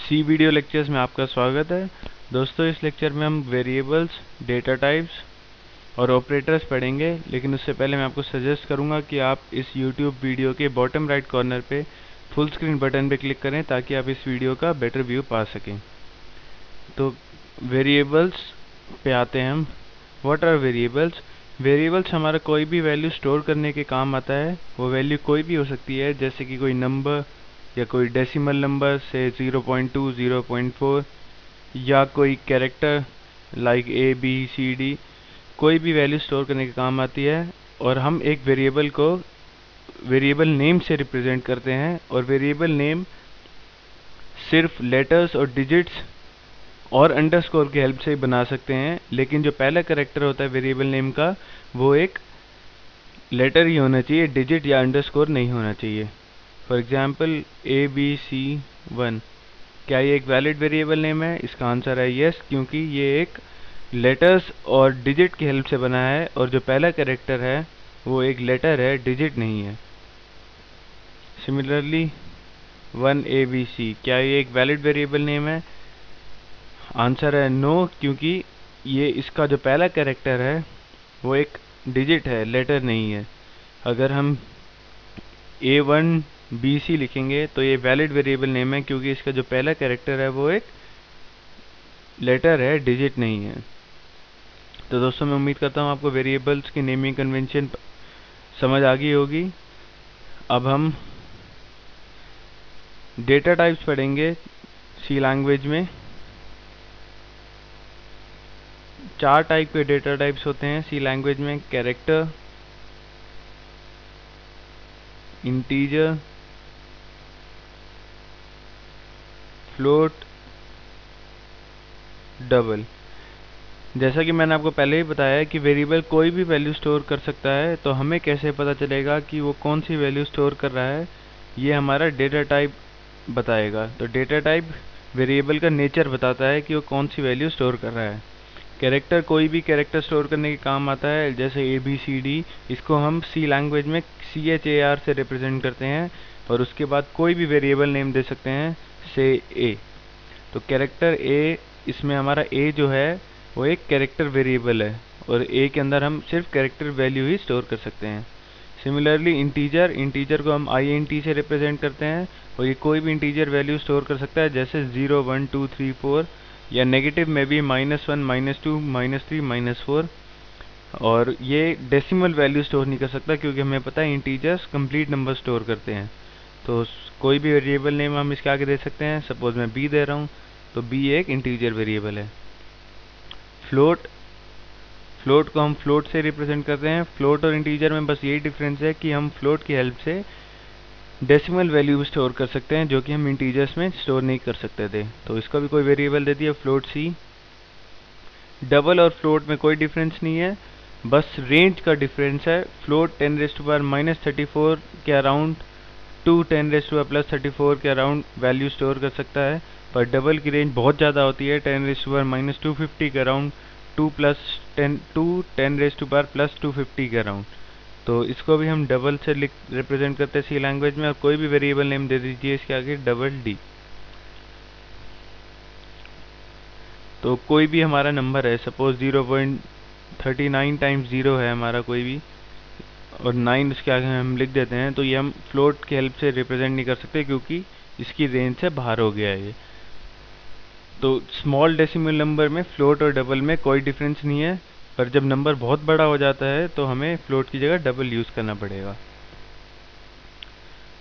सी video lectures में आपका स्वागत है। दोस्तों, इस लेक्चर में हम वेरिएबल्स, डेटा टाइप्स और ऑपरेटर्स पढ़ेंगे, लेकिन उससे पहले मैं आपको सजेस्ट करूंगा कि आप इस यूट्यूब वीडियो के बॉटम राइट कॉर्नर पे फुल स्क्रीन बटन पे क्लिक करें ताकि आप इस वीडियो का बेटर व्यू पा सकें। तो वेरिएबल्स पे आते हैं हम। What are variables? वेरिएबल्स हमारा कोई भी वैल्यू स्टोर करने के काम आता है। वो वैल्यू कोई भी हो सकती है, जैसे कि कोई नंबर या कोई डेसिमल नंबर से 0.2, 0.4 या कोई character like A B C D, कोई भी वैल्यू स्टोर करने के काम आती है। और हम एक वेरिएबल को वेरिएबल नेम से रिप्रेजेंट करते हैं, और वेरिएबल नेम सिर्फ लेटर्स और डिजिट्स और अंडरस्कोर की हेल्प से ही बना सकते हैं। लेकिन जो पहला कैरेक्टर होता है वेरिएबल नेम का, वो एक लेटर ही होना चाहिए, डिजिट या अंडरस्कोर नहीं होना चाहिए। फॉर एग्जाम्पल ABC1, क्या ये एक वैलिड वेरिएबल नेम है? इसका आंसर है यस, क्योंकि ये एक लेटर्स और डिजिट की हेल्प से बना है, और जो पहला कैरेक्टर है वो एक लेटर है, डिजिट नहीं है। सिमिलरली 1ABC, क्या ये एक वैलिड वेरिएबल नेम है? आंसर है नो, क्योंकि ये इसका जो पहला कैरेक्टर है वो एक डिजिट है, लेटर नहीं है। अगर हम A1BC लिखेंगे तो ये वैलिड वेरिएबल नेम है, क्योंकि इसका जो पहला कैरेक्टर है वो एक लेटर है, डिजिट नहीं है। तो दोस्तों, मैं उम्मीद करता हूँ आपको वेरिएबल्स की नेमिंग कन्वेंशन समझ आ गई होगी। अब हम डेटा टाइप्स पढ़ेंगे सी लैंग्वेज में। 4 टाइप के डेटा टाइप्स होते हैं सी लैंग्वेज में: कैरेक्टर, इंटीजर, फ्लोट, डबल। जैसा कि मैंने आपको पहले ही बताया कि वेरिएबल कोई भी वैल्यू स्टोर कर सकता है, तो हमें कैसे पता चलेगा कि वो कौन सी वैल्यू स्टोर कर रहा है? ये हमारा डेटा टाइप बताएगा। तो डेटा टाइप वेरिएबल का नेचर बताता है कि वो कौन सी वैल्यू स्टोर कर रहा है। कैरेक्टर कोई भी कैरेक्टर स्टोर करने के काम आता है, जैसे ABCD। इसको हम सी लैंग्वेज में CHAR से रिप्रेजेंट करते हैं, और उसके बाद कोई भी वेरिएबल नेम दे सकते हैं, से A। तो कैरेक्टर A, इसमें हमारा A जो है वो एक कैरेक्टर वेरिएबल है, और A के अंदर हम सिर्फ कैरेक्टर वैल्यू ही स्टोर कर सकते हैं। सिमिलरली इंटीजर को हम INT से रिप्रेजेंट करते हैं, और ये कोई भी इंटीजर वैल्यू स्टोर कर सकता है, जैसे 0, 1, 2, 3, 4, या नेगेटिव में भी -1, -2, -3, -4। और ये डेसिमल वैल्यू स्टोर नहीं कर सकता, क्योंकि हमें पता है इंटीजर्स कंप्लीट नंबर स्टोर करते हैं। तो कोई भी वेरिएबल नेम हम इसके आगे दे सकते हैं। सपोज मैं B दे रहा हूँ, तो B एक इंटीजर वेरिएबल है। फ्लोट को हम फ्लोट से रिप्रेजेंट करते हैं। फ्लोट और इंटीजर में बस यही डिफरेंस है कि हम फ्लोट की हेल्प से डेसिमल वैल्यू स्टोर कर सकते हैं, जो कि हम इंटीजर्स में स्टोर नहीं कर सकते थे। तो इसका भी कोई वेरिएबल दे दिया, फ्लोट C। डबल और फ्लोट में कोई डिफरेंस नहीं है, बस रेंज का डिफरेंस है। फ्लोट 10⁻⁻34 के अराउंड टू 10⁻+34 के अराउंड वैल्यू स्टोर कर सकता है, पर डबल की रेंज बहुत ज़्यादा होती है, 10⁻⁻250 के अराउंड, 10⁻+250 के अराउंड। तो इसको भी हम डबल से रिप्रेजेंट करते हैं सी लैंग्वेज में। और कोई भी वेरिएबल नेम दे दीजिए इसके आगे, D। तो कोई भी हमारा नंबर है, सपोज 0.39 टाइम्स 0 है हमारा कोई भी, और 9 उसके आगे हम लिख देते हैं, तो ये हम फ्लोट की हेल्प से रिप्रेजेंट नहीं कर सकते, क्योंकि इसकी रेंज से बाहर हो गया है ये। तो स्मॉल डेसिमल नंबर में फ्लोट और डबल में कोई डिफरेंस नहीं है, पर जब नंबर बहुत बड़ा हो जाता है तो हमें फ्लोट की जगह डबल यूज़ करना पड़ेगा।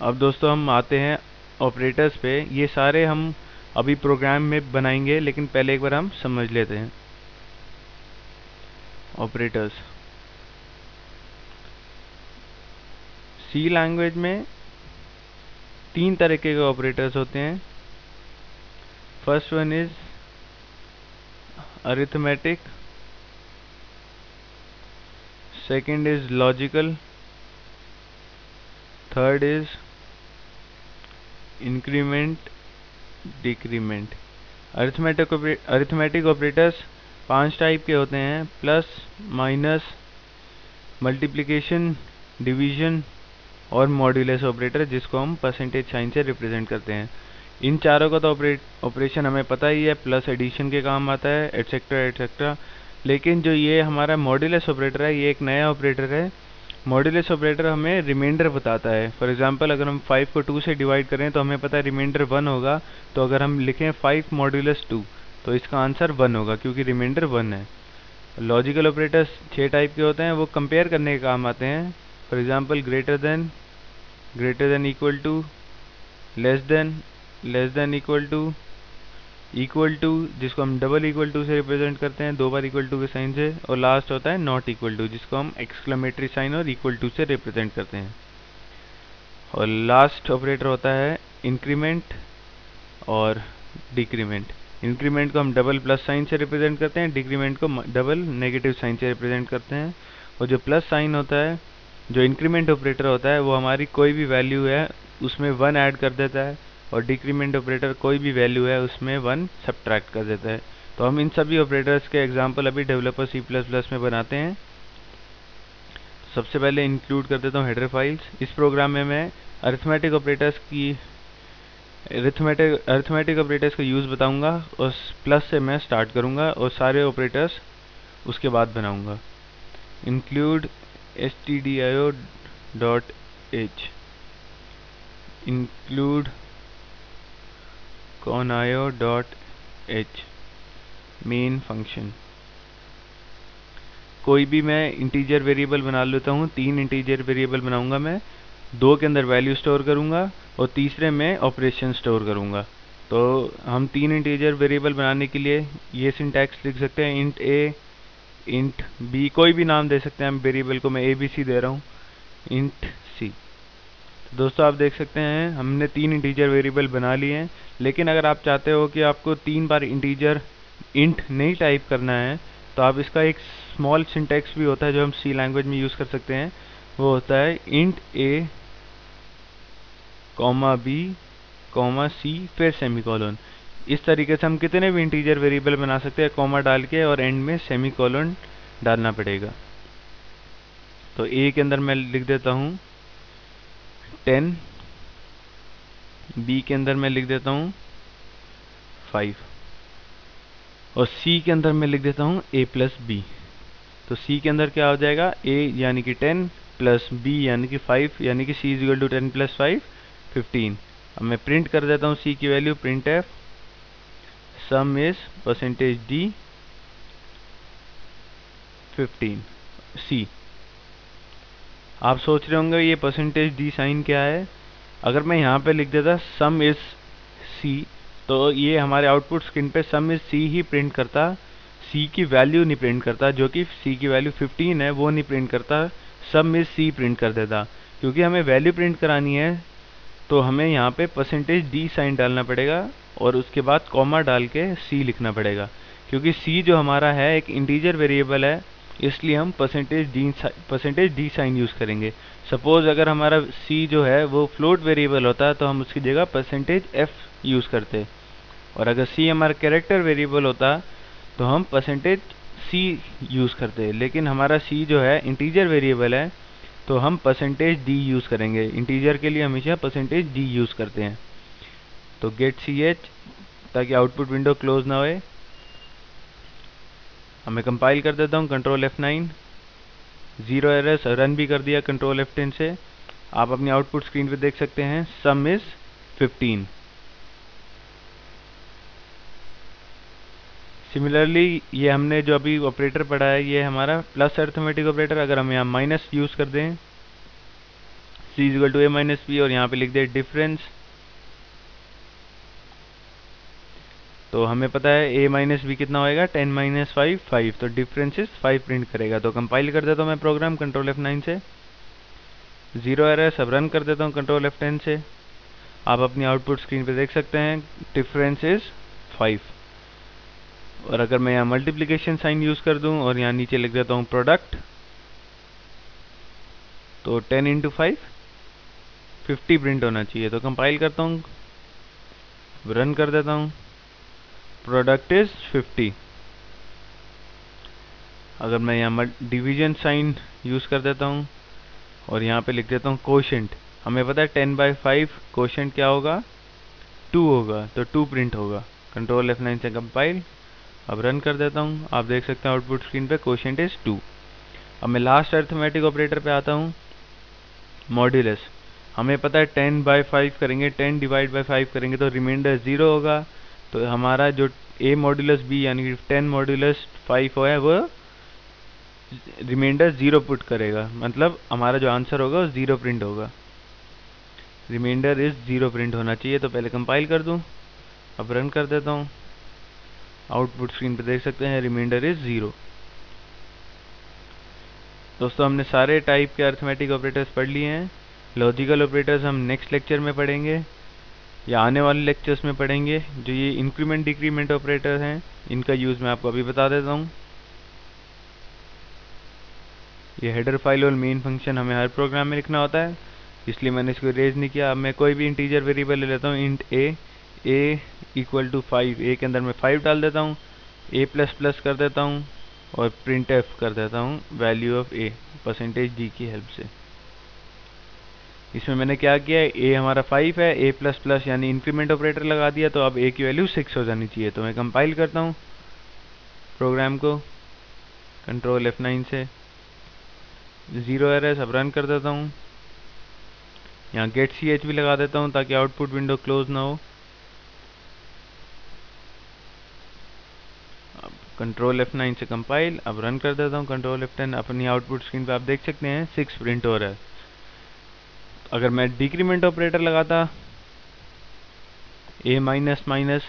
अब दोस्तों, हम आते हैं ऑपरेटर्स पे। ये सारे हम अभी प्रोग्राम में बनाएंगे, लेकिन पहले एक बार हम समझ लेते हैं ऑपरेटर्स। सी लैंग्वेज में 3 तरीके के ऑपरेटर्स होते हैं। First one is arithmetic, second is logical, third is increment, decrement. Arithmetic operators 5 type के होते हैं: प्लस, माइनस, मल्टीप्लिकेशन, डिवीजन और मॉड्यूलस ऑपरेटर, जिसको हम परसेंटेज साइन से रिप्रेजेंट करते हैं। इन चारों का तो ऑपरेशन हमें पता ही है, प्लस एडिशन के काम आता है, एटसेट्रा एटसेट्रा। लेकिन जो ये हमारा मॉड्यूलस ऑपरेटर है, ये एक नया ऑपरेटर है। मॉड्यूलस ऑपरेटर हमें रिमाइंडर बताता है। फॉर एग्जांपल अगर हम 5 को 2 से डिवाइड करें तो हमें पता है रिमाइंडर 1 होगा। तो अगर हम लिखें 5 मॉड्यूलस 2 तो इसका आंसर 1 होगा, क्योंकि रिमाइंडर 1 है। लॉजिकल ऑपरेटर्स 6 टाइप के होते हैं, वो कंपेयर करने के काम आते हैं। For example greater than, equal to, less than equal to, जिसको हम डबल इक्वल टू से रिप्रेजेंट करते हैं, 2 बार इक्वल टू के साइन से। और लास्ट होता है नॉट इक्वल टू, जिसको हम एक्सक्लेमेटरी साइन और इक्वल टू से रिप्रेजेंट करते हैं। और लास्ट ऑपरेटर होता है इंक्रीमेंट और डिक्रीमेंट। इंक्रीमेंट को हम डबल प्लस साइन से रिप्रेजेंट करते हैं, डिक्रीमेंट को डबल नेगेटिव साइन से रिप्रेजेंट करते हैं। और जो प्लस साइन होता है, जो इंक्रीमेंट ऑपरेटर होता है, वो हमारी कोई भी वैल्यू है उसमें 1 ऐड कर देता है। और डिक्रीमेंट ऑपरेटर कोई भी वैल्यू है उसमें 1 सब्ट्रैक्ट कर देता है। तो हम इन सभी ऑपरेटर्स के एग्जांपल अभी डेवलपर C++ में बनाते हैं। सबसे पहले इंक्लूड कर देता हूँ हेडर फाइल्स। इस प्रोग्राम में मैं अरिथमेटिक ऑपरेटर्स का यूज़ बताऊंगा, और प्लस से मैं स्टार्ट करूंगा और सारे ऑपरेटर्स उसके बाद बनाऊंगा। Include stdio.h, include conio.h, main function. कोई भी मैं इंटीजर वेरिएबल बना लेता हूँ। 3 इंटीजर वेरिएबल बनाऊंगा मैं, 2 के अंदर वैल्यू स्टोर करूंगा और तीसरे में ऑपरेशन स्टोर करूंगा। तो हम 3 इंटीजर वेरिएबल बनाने के लिए ये सिंटैक्स लिख सकते हैं, इंट a, इंट b, कोई भी नाम दे सकते हैं हम वेरिएबल को। मैं abc दे रहा हूँ, इंट c। तो दोस्तों आप देख सकते हैं हमने 3 इंटीजर वेरिएबल बना लिए हैं। लेकिन अगर आप चाहते हो कि आपको 3 बार इंटीजर इंट नहीं टाइप करना है, तो आप इसका एक स्मॉल सिंटैक्स भी होता है जो हम सी लैंग्वेज में यूज़ कर सकते हैं। वो होता है इंट a, b, c, फिर सेमीकोलन। इस तरीके से हम कितने भी इंटीजर वेरिएबल बना सकते हैं कॉमा डाल के, और एंड में सेमीकोलन डालना पड़ेगा। तो a के अंदर मैं लिख देता हूँ 10, b के अंदर मैं लिख देता हूँ 5, और c के अंदर मैं लिख देता हूँ a प्लस b। तो c के अंदर क्या हो जाएगा, a यानी कि 10 प्लस b यानी कि 5, यानी कि c is equal to 10 plus 5 15। अब मैं प्रिंट कर देता हूँ c की value, print f some is percentage d 15 c। आप सोच रहे होंगे ये परसेंटेज d साइन क्या है। अगर मैं यहाँ पे लिख देता सम इज c, तो ये हमारे आउटपुट स्क्रीन पे सम इज c ही प्रिंट करता, c की वैल्यू नहीं प्रिंट करता। जो कि c की वैल्यू 15 है वो नहीं प्रिंट करता, सम इज c प्रिंट कर देता। क्योंकि हमें वैल्यू प्रिंट करानी है तो हमें यहाँ पे परसेंटेज d साइन डालना पड़ेगा और उसके बाद कॉमा डाल के c लिखना पड़ेगा। क्योंकि c जो हमारा है एक इंटीजर वेरिएबल है, इसलिए हम परसेंटेज d साइन यूज़ करेंगे। सपोज अगर हमारा c जो है वो फ्लोट वेरिएबल होता तो हम उसकी जगह परसेंटेज f यूज़ करते, और अगर c हमारा कैरेक्टर वेरिएबल होता तो हम परसेंटेज c यूज़ करते। लेकिन हमारा c जो है इंटीजर वेरिएबल है, तो हम परसेंटेज d यूज़ करेंगे। इंटीजर के लिए हमेशा परसेंटेज d यूज़ करते हैं। तो गेट ch, ताकि आउटपुट विंडो क्लोज ना होए। अब मैं कंपाइल कर देता हूँ, कंट्रोल F9, 0 एरर्स, रन भी कर दिया कंट्रोल F10 से। आप अपनी आउटपुट स्क्रीन पे देख सकते हैं सम इज 15। सिमिलरली ये हमने जो अभी ऑपरेटर पढ़ा है ये हमारा प्लस अरिथमेटिक ऑपरेटर। अगर हम यहाँ माइनस यूज़ कर दें, c equal to a minus b, और यहाँ पे लिख दे डिफरेंस, तो हमें पता है a माइनस बी कितना होएगा, 10 माइनस 5 5, तो डिफरेंस इज 5 प्रिंट करेगा। तो कंपाइल कर देता हूँ मैं प्रोग्राम कंट्रोल F9 से, 0 एरर। सब रन कर देता हूँ कंट्रोल F10 से। आप अपनी आउटपुट स्क्रीन पे देख सकते हैं डिफरेंस इज 5। और अगर मैं यहाँ मल्टीप्लिकेशन साइन यूज़ कर दूँ और यहाँ नीचे लिख देता हूँ प्रोडक्ट, तो 10 इंटू 5 50 प्रिंट होना चाहिए। तो कंपाइल करता हूँ, रन कर देता हूँ, प्रोडक्ट इज 50। अगर मैं यहाँ डिवीजन साइन यूज़ कर देता हूँ और यहाँ पे लिख देता हूँ कोशेंट, हमें पता है 10/5 कोशेंट क्या होगा, 2 होगा तो 2 प्रिंट होगा। कंट्रोल F9 से कंपाइल, अब रन कर देता हूँ। आप देख सकते हैं आउटपुट स्क्रीन पे क्वोशिएंट इज 2। अब मैं लास्ट अरिथमेटिक ऑपरेटर पे आता हूँ, मॉड्यूलस। हमें पता है 10/5 करेंगे, 10 डिवाइड बाय 5 करेंगे तो रिमाइंडर 0 होगा। तो हमारा जो a मॉड्यूलस b यानी कि 10 मॉड्यूलस 5 है वो रिमाइंडर 0 पुट करेगा, मतलब हमारा जो आंसर होगा वो 0 प्रिंट होगा। रिमाइंडर इज 0 प्रिंट होना चाहिए। तो पहले कंपाइल कर दूं, अब रन कर देता हूँ। आउटपुट स्क्रीन पे देख सकते हैं रिमाइंडर इज 0। दोस्तों हमने सारे टाइप के अरिथमेटिक ऑपरेटर्स पढ़ लिए हैं। लॉजिकल ऑपरेटर्स हम नेक्स्ट लेक्चर में पढ़ेंगे या आने वाले लेक्चर्स में पढ़ेंगे। जो ये इंक्रीमेंट डिक्रीमेंट ऑपरेटर हैं इनका यूज़ मैं आपको अभी बता देता हूँ। ये हेडर फाइल और मेन फंक्शन हमें हर प्रोग्राम में लिखना होता है, इसलिए मैंने इसको इरेज नहीं किया। अब मैं कोई भी इंटीजर वेरिएबल ले लेता हूँ, int a equal to 5, a के अंदर मैं 5 डाल देता हूँ, a++ कर देता हूँ और प्रिंट एफ कर देता हूँ वैल्यू ऑफ a %d की हेल्प से। इसमें मैंने क्या किया है, a हमारा 5 है, a++ यानी इंक्रीमेंट ऑपरेटर लगा दिया, तो अब a की वैल्यू 6 हो जानी चाहिए। तो मैं कंपाइल करता हूँ प्रोग्राम को कंट्रोल F9 से, 0 एरर। अब रन कर देता हूँ। यहाँ गेट ch भी लगा देता हूँ ताकि आउटपुट विंडो क्लोज ना हो। अब कंट्रोल F9 से कंपाइल, अब रन कर देता हूँ कंट्रोल F10। अपनी आउटपुट स्क्रीन पे आप देख सकते हैं 6 प्रिंट हो रहा है। अगर मैं डिक्रीमेंट ऑपरेटर लगाता a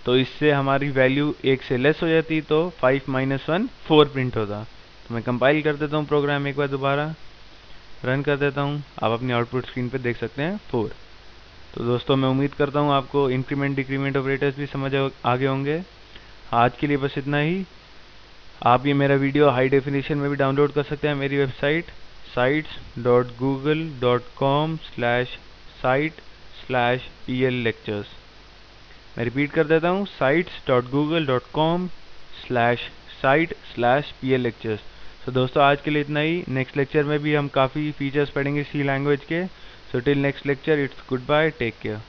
तो इससे हमारी वैल्यू 1 से लेस हो जाती, तो 5 - 1 4 प्रिंट होता। तो मैं कंपाइल कर देता हूँ प्रोग्राम एक बार दोबारा, रन कर देता हूँ। आप अपनी आउटपुट स्क्रीन पे देख सकते हैं 4। तो दोस्तों मैं उम्मीद करता हूँ आपको इंक्रीमेंट डिक्रीमेंट ऑपरेटर्स भी समझ आ गए होंगे। आज के लिए बस इतना ही। आप ये मेरा वीडियो हाई डेफिनेशन में भी डाउनलोड कर सकते हैं मेरी वेबसाइट sites.google.com/site/pllectures। मैं रिपीट कर देता हूँ, sites.google.com/site/pllectures। तो दोस्तों आज के लिए इतना ही। नेक्स्ट लेक्चर में भी हम काफ़ी फीचर्स पढ़ेंगे सी लैंग्वेज के। So till next lecture, it's goodbye, take care.